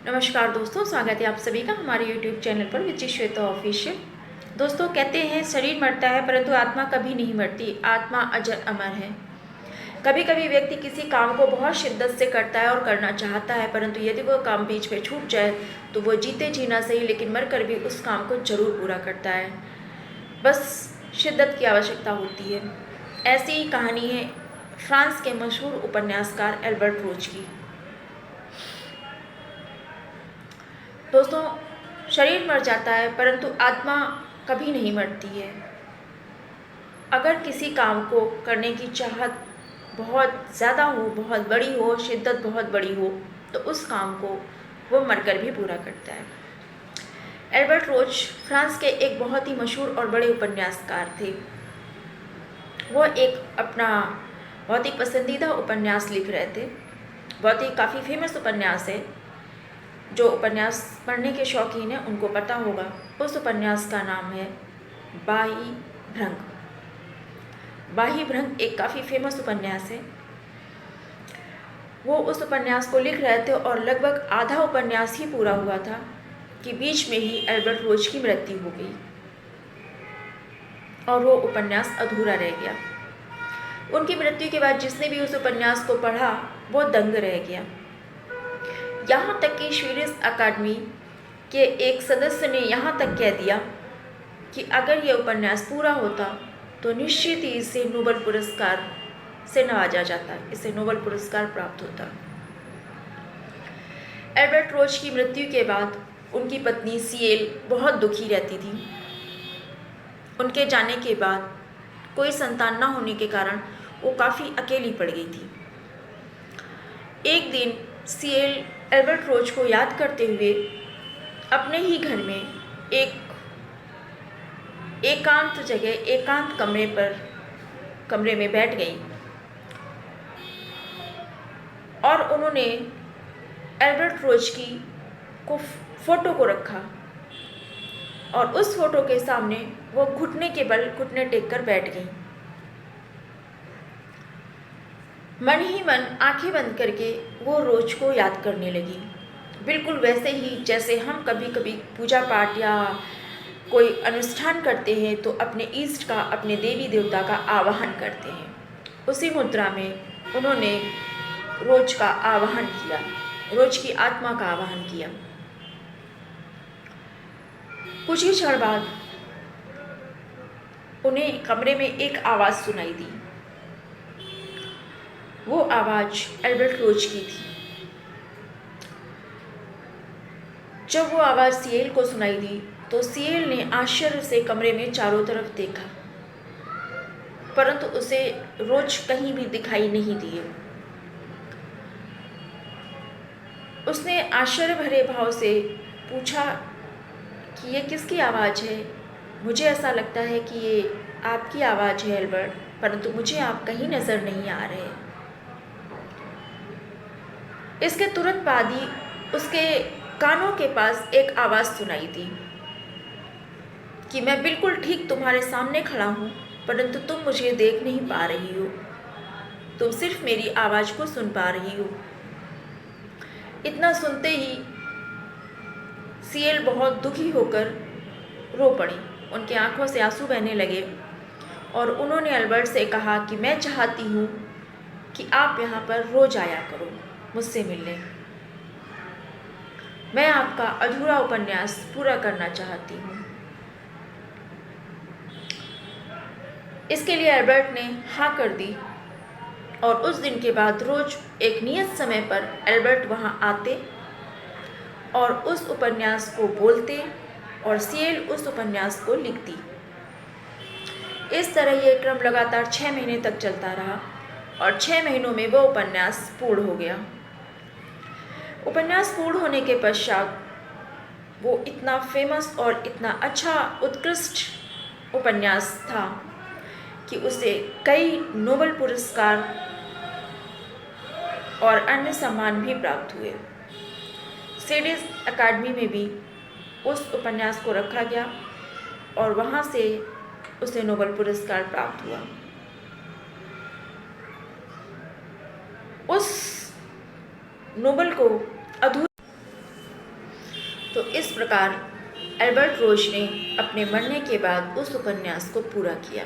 नमस्कार दोस्तों, स्वागत है आप सभी का हमारे YouTube चैनल पर विच श्वेता ऑफिशियल। दोस्तों, कहते हैं शरीर मरता है परंतु आत्मा कभी नहीं मरती, आत्मा अजर अमर है। कभी कभी व्यक्ति किसी काम को बहुत शिद्दत से करता है और करना चाहता है, परंतु यदि वह काम बीच में छूट जाए तो वह जीते जी ना सही लेकिन मर कर भी उस काम को जरूर पूरा करता है। बस शिद्दत की आवश्यकता होती है। ऐसी ही कहानी है फ्रांस के मशहूर उपन्यासकार एल्बर्ट रोज की। दोस्तों, शरीर मर जाता है परंतु आत्मा कभी नहीं मरती है। अगर किसी काम को करने की चाहत बहुत ज़्यादा हो, बहुत बड़ी हो, शिद्दत बहुत बड़ी हो, तो उस काम को वो मरकर भी पूरा करता है। एल्बर्ट रोज फ्रांस के एक बहुत ही मशहूर और बड़े उपन्यासकार थे। वो एक अपना बहुत ही पसंदीदा उपन्यास लिख रहे थे। बहुत ही काफ़ी फेमस उपन्यास है। जो उपन्यास पढ़ने के शौकीन हैं उनको पता होगा। उस उपन्यास का नाम है बाही भ्रंग। बाही भ्रंग एक काफ़ी फेमस उपन्यास है। वो उस उपन्यास को लिख रहे थे और लगभग आधा उपन्यास ही पूरा हुआ था कि बीच में ही एल्बर्ट रोज की मृत्यु हो गई और वो उपन्यास अधूरा रह गया। उनकी मृत्यु के बाद जिसने भी उस उपन्यास को पढ़ा वो दंग रह गया। यहाँ तक कि स्वीडिश अकादमी के एक सदस्य ने यहाँ तक कह दिया कि अगर यह उपन्यास पूरा होता तो निश्चित ही इसे नोबेल पुरस्कार से नवाजा जाता, इसे नोबेल पुरस्कार प्राप्त होता। एल्बर्ट रोज की मृत्यु के बाद उनकी पत्नी सीएल बहुत दुखी रहती थी। उनके जाने के बाद कोई संतान न होने के कारण वो काफ़ी अकेली पड़ गई थी। एक दिन सीएल एल्बर्ट रोज को याद करते हुए अपने ही घर में एक एकांत जगह, एकांत कमरे में बैठ गई और उन्होंने एल्बर्ट रोज की फोटो को रखा और उस फोटो के सामने वो घुटने के बल घुटने टेक कर बैठ गई। मन ही मन आंखें बंद करके वो रोज को याद करने लगी, बिल्कुल वैसे ही जैसे हम कभी कभी पूजा पाठ या कोई अनुष्ठान करते हैं तो अपने इष्ट का, अपने देवी देवता का आवाहन करते हैं। उसी मुद्रा में उन्होंने रोज का आवाहन किया, रोज की आत्मा का आवाहन किया। कुछ ही क्षण बाद उन्हें कमरे में एक आवाज़ सुनाई दी। वो आवाज़ एल्बर्ट रोज की थी। जब वो आवाज़ सीएल को सुनाई दी तो सीएल ने आश्चर्य से कमरे में चारों तरफ देखा, परंतु उसे रोज कहीं भी दिखाई नहीं दिए। उसने आश्चर्य भरे भाव से पूछा कि ये किसकी आवाज़ है? मुझे ऐसा लगता है कि ये आपकी आवाज़ है एल्बर्ट, परंतु मुझे आप कहीं नज़र नहीं आ रहे। इसके तुरंत बाद ही उसके कानों के पास एक आवाज़ सुनाई दी कि मैं बिल्कुल ठीक तुम्हारे सामने खड़ा हूँ, परंतु तुम मुझे देख नहीं पा रही हो, तुम सिर्फ मेरी आवाज़ को सुन पा रही हो। इतना सुनते ही सीएल बहुत दुखी होकर रो पड़ी। उनकी आंखों से आंसू बहने लगे और उन्होंने एल्बर्ट से कहा कि मैं चाहती हूँ कि आप यहाँ पर रोज आया करो मुझसे मिलने। मैं आपका अधूरा उपन्यास पूरा करना चाहती हूँ। इसके लिए एल्बर्ट ने हाँ कर दी और उस दिन के बाद रोज एक नियत समय पर एल्बर्ट वहाँ आते और उस उपन्यास को बोलते और सीएल उस उपन्यास को लिखती। इस तरह ये क्रम लगातार 6 महीने तक चलता रहा और 6 महीनों में वह उपन्यास पूर्ण हो गया। उपन्यास पूर्ण होने के पश्चात वो इतना फेमस और इतना अच्छा उत्कृष्ट उपन्यास था कि उसे कई नोबेल पुरस्कार और अन्य सम्मान भी प्राप्त हुए। स्वीडिश अकादमी में भी उस उपन्यास को रखा गया और वहाँ से उसे नोबेल पुरस्कार प्राप्त हुआ। उस नोबेल को प्रकार एल्बर्ट रोज ने अपने मरने के बाद उस उपन्यास को पूरा किया।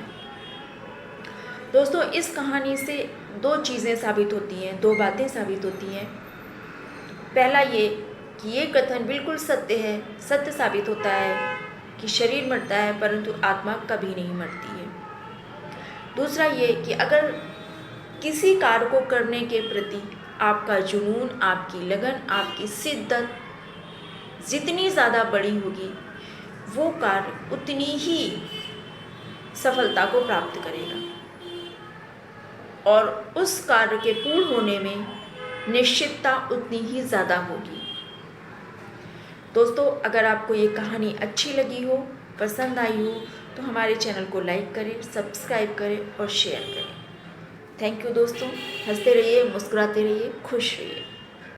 दोस्तों, इस कहानी से दो चीज़ें साबित होती हैं, दो बातें साबित होती हैं। पहला ये कि ये कथन बिल्कुल सत्य है, सत्य साबित होता है कि शरीर मरता है परंतु आत्मा कभी नहीं मरती है। दूसरा ये कि अगर किसी कार्य को करने के प्रति आपका जुनून, आपकी लगन, आपकी शिद्दत जितनी ज़्यादा बड़ी होगी, वो कार्य उतनी ही सफलता को प्राप्त करेगा और उस कार्य के पूर्ण होने में निश्चितता उतनी ही ज़्यादा होगी। दोस्तों, अगर आपको ये कहानी अच्छी लगी हो, पसंद आई हो, तो हमारे चैनल को लाइक करें, सब्सक्राइब करें और शेयर करें। थैंक यू दोस्तों। हंसते रहिए, मुस्कुराते रहिए, खुश रहिए।